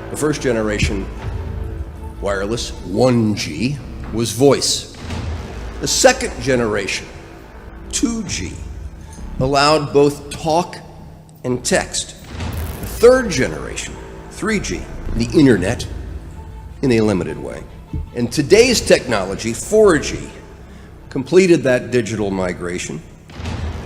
The first generation wireless, 1G, was voice. The second generation, 2G, allowed both talk and text. The third generation, 3G, the internet, in a limited way. And today's technology, 4G, completed that digital migration.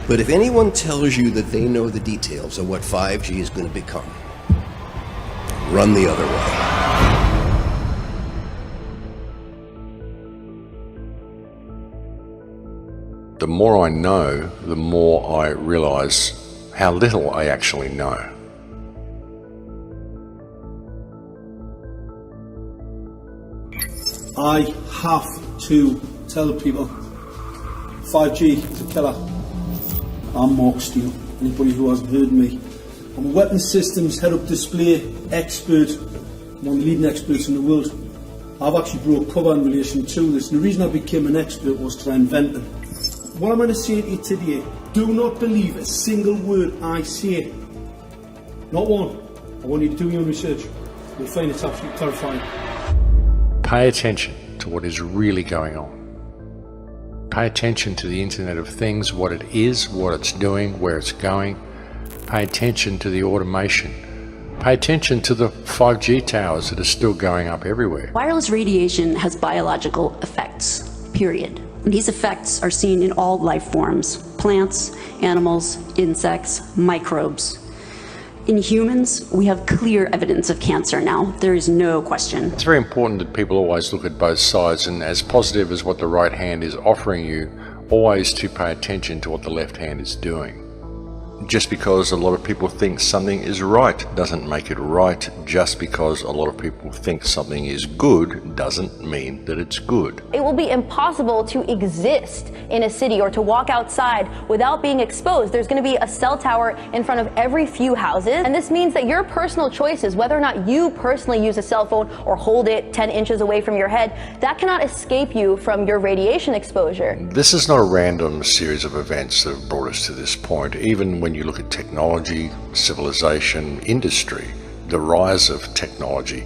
But if anyone tells you that they know the details of what 5G is going to become, run the other way. The more I know, the more I realise how little I actually know. I have to tell people 5G is a killer. I'm Mark Steele, anybody who hasn't heard me. I'm a weapons systems head-up display expert, one of the leading experts in the world. I've actually brought cover in relation to this, and the reason I became an expert was to invent it. What I'm going to say to you today, do not believe a single word I say. Not one. I want you to do your own research. You'll find it's absolutely terrifying. Pay attention to what is really going on. Pay attention to the Internet of Things, what it is, what it's doing, where it's going. Pay attention to the automation. Pay attention to the 5G towers that are still going up everywhere. Wireless radiation has biological effects, period. And these effects are seen in all life forms: plants, animals, insects, microbes. In humans, we have clear evidence of cancer now. There is no question. It's very important that people always look at both sides, and as positive as what the right hand is offering you, always to pay attention to what the left hand is doing. Just because a lot of people think something is right doesn't make it right. Just because a lot of people think something is good doesn't mean that it's good. It will be impossible to exist in a city or to walk outside without being exposed. There's going to be a cell tower in front of every few houses, and this means that your personal choices, whether or not you personally use a cell phone or hold it 10 inches away from your head, that cannot escape you from your radiation exposure. This is not a random series of events that have brought us to this point. Even when you look at technology, civilization, industry, the rise of technology,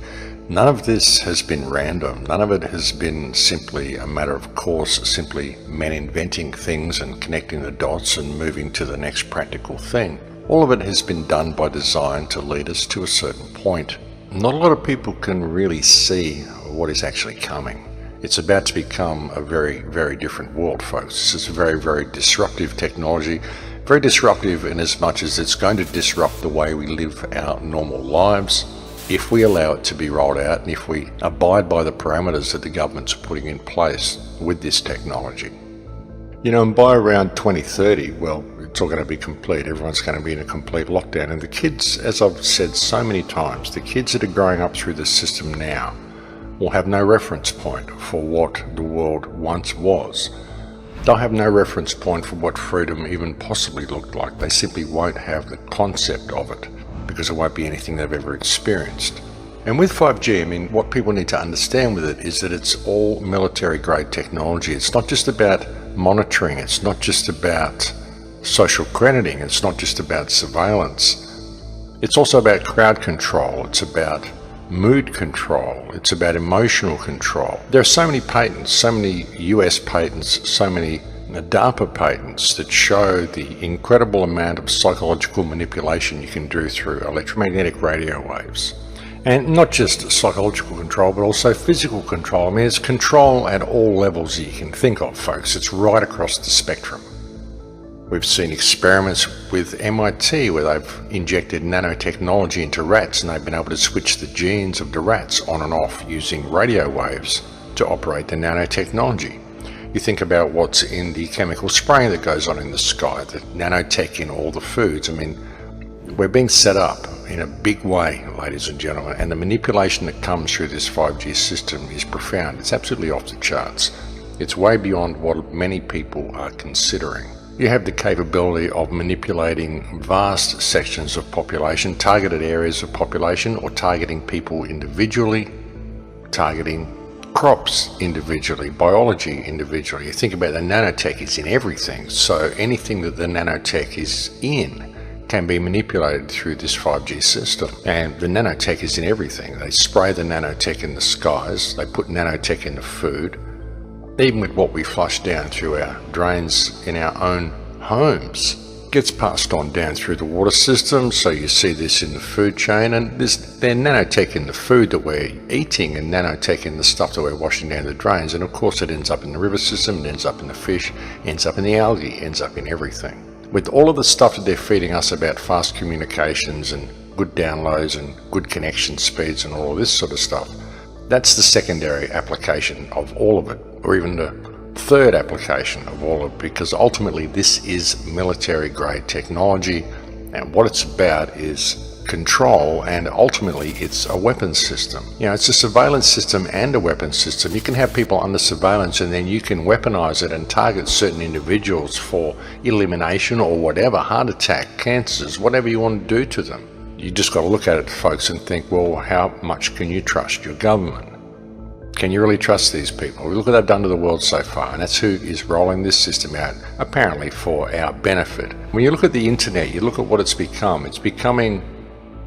none of this has been random. None of it has been simply a matter of course, simply men inventing things and connecting the dots and moving to the next practical thing. All of it has been done by design to lead us to a certain point. Not a lot of people can really see what is actually coming. It's about to become a very, very different world, folks. This is a very, very disruptive technology. Very disruptive in as much as it's going to disrupt the way we live our normal lives if we allow it to be rolled out and if we abide by the parameters that the government's putting in place with this technology. You know, and by around 2030, well, it's all going to be complete. Everyone's going to be in a complete lockdown. And the kids, as I've said so many times, the kids that are growing up through the system now will have no reference point for what the world once was. They'll have no reference point for what freedom even possibly looked like. They simply won't have the concept of it because it won't be anything they've ever experienced. And with 5G, I mean, what people need to understand with it is that it's all military-grade technology. It's not just about monitoring. It's not just about social crediting. It's not just about surveillance. It's also about crowd control. It's about mood control. It's about emotional control. There are so many patents, so many US patents, so many DARPA patents that show the incredible amount of psychological manipulation you can do through electromagnetic radio waves. And not just psychological control, but also physical control. I mean, it's control at all levels you can think of, folks. It's right across the spectrum. We've seen experiments with MIT where they've injected nanotechnology into rats and they've been able to switch the genes of the rats on and off using radio waves to operate the nanotechnology. You think about what's in the chemical spraying that goes on in the sky, the nanotech in all the foods. I mean, we're being set up in a big way, ladies and gentlemen, and the manipulation that comes through this 5G system is profound. It's absolutely off the charts. It's way beyond what many people are considering. You have the capability of manipulating vast sections of population, targeted areas of population, or targeting people individually, targeting crops individually, biology individually. You think about the nanotech, it's in everything. So anything that the nanotech is in can be manipulated through this 5G system. And the nanotech is in everything. They spray the nanotech in the skies, they put nanotech in the food, even with what we flush down through our drains in our own homes. Gets passed on down through the water system, so you see this in the food chain, and there's nanotech in the food that we're eating and nanotech in the stuff that we're washing down the drains, and of course it ends up in the river system, it ends up in the fish, ends up in the algae, ends up in everything. With all of the stuff that they're feeding us about fast communications and good downloads and good connection speeds and all of this sort of stuff, that's the secondary application of all of it, or even the third application of all of it, because ultimately this is military grade technology, and what it's about is control, and ultimately it's a weapons system. You know, it's a surveillance system and a weapons system. You can have people under surveillance and then you can weaponize it and target certain individuals for elimination or whatever, heart attack, cancers, whatever you want to do to them. You just got to look at it, folks, and think, well, how much can you trust your government? Can you really trust these people? Look what they've done to the world so far, and that's who is rolling this system out, apparently for our benefit. When you look at the internet, you look at what it's becoming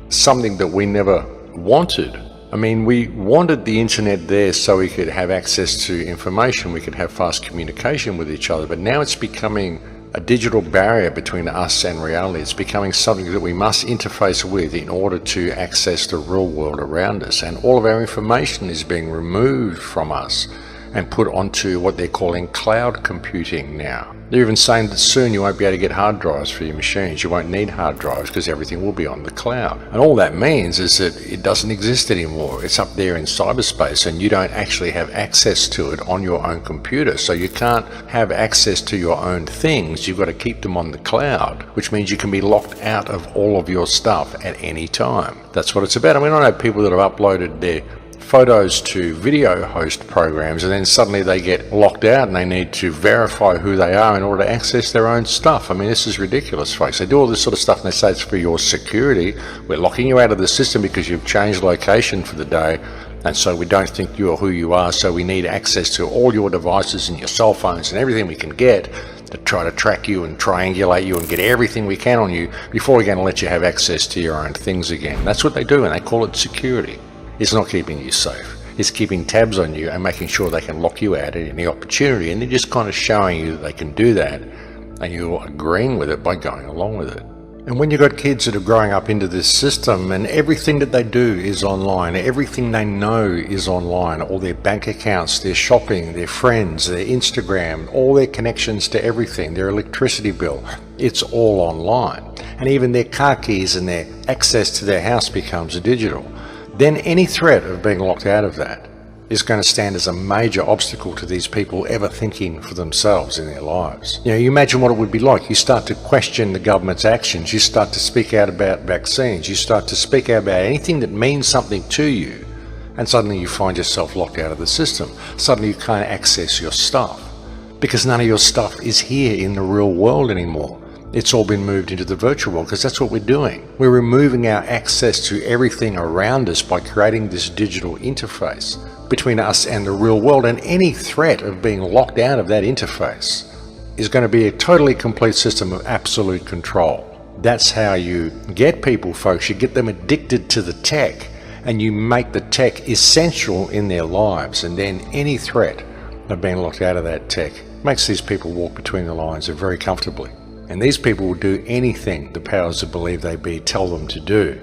something that we never wanted. I mean, we wanted the internet there so we could have access to information, we could have fast communication with each other, but now it's becoming a digital barrier between us and reality. It's becoming something that we must interface with in order to access the real world around us, and all of our information is being removed from us and put onto what they're calling cloud computing now. They're even saying that soon you won't be able to get hard drives for your machines. You won't need hard drives because everything will be on the cloud. And all that means is that it doesn't exist anymore. It's up there in cyberspace and you don't actually have access to it on your own computer. So you can't have access to your own things. You've got to keep them on the cloud, which means you can be locked out of all of your stuff at any time. That's what it's about. I mean, I know people that have uploaded their photos to video host programs and then suddenly they get locked out and they need to verify who they are in order to access their own stuff. I mean, this is ridiculous, folks. They do all this sort of stuff and they say it's for your security. We're locking you out of the system because you've changed location for the day, and so we don't think you're who you are, so we need access to all your devices and your cell phones and everything we can get to try to track you and triangulate you and get everything we can on you before we're going to let you have access to your own things again. That's what they do, and they call it security. It's not keeping you safe. It's keeping tabs on you and making sure they can lock you out at any opportunity, and they're just kind of showing you that they can do that, and you're agreeing with it by going along with it. And when you've got kids that are growing up into this system and everything that they do is online, everything they know is online, all their bank accounts, their shopping, their friends, their Instagram, all their connections to everything, their electricity bill, it's all online. And even their car keys and their access to their house becomes digital. Then any threat of being locked out of that is going to stand as a major obstacle to these people ever thinking for themselves in their lives. You know, you imagine what it would be like. You start to question the government's actions. You start to speak out about vaccines. You start to speak out about anything that means something to you, and suddenly you find yourself locked out of the system. Suddenly you can't access your stuff because none of your stuff is here in the real world anymore. It's all been moved into the virtual world because that's what we're doing. We're removing our access to everything around us by creating this digital interface between us and the real world, and any threat of being locked out of that interface is going to be a totally complete system of absolute control. That's how you get people, folks. You get them addicted to the tech and you make the tech essential in their lives, and then any threat of being locked out of that tech makes these people walk between the lines very comfortably. And these people will do anything the powers that believe they be tell them to do.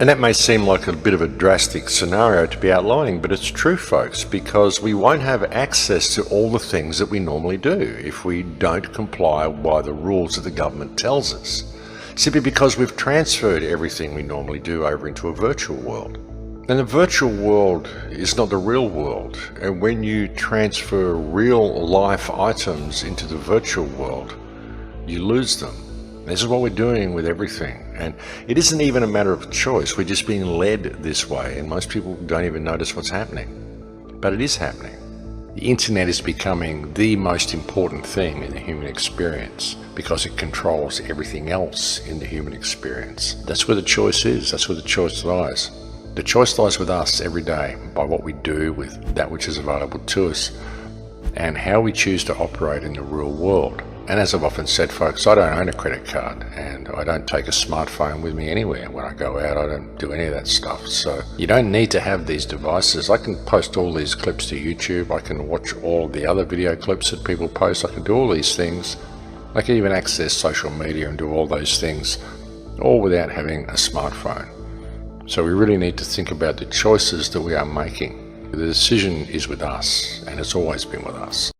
And that may seem like a bit of a drastic scenario to be outlining, but it's true, folks, because we won't have access to all the things that we normally do if we don't comply by the rules that the government tells us, simply because we've transferred everything we normally do over into a virtual world. And the virtual world is not the real world, and when you transfer real life items into the virtual world, you lose them. This is what we're doing with everything, and it isn't even a matter of choice. We're just being led this way, and most people don't even notice what's happening, but it is happening. The internet is becoming the most important thing in the human experience because it controls everything else in the human experience. That's where the choice is. That's where the choice lies. The choice lies with us every day by what we do with that which is available to us and how we choose to operate in the real world. And as I've often said, folks, I don't own a credit card and I don't take a smartphone with me anywhere. When I go out, I don't do any of that stuff. So you don't need to have these devices. I can post all these clips to YouTube. I can watch all the other video clips that people post. I can do all these things. I can even access social media and do all those things, all without having a smartphone. So we really need to think about the choices that we are making. The decision is with us, and it's always been with us.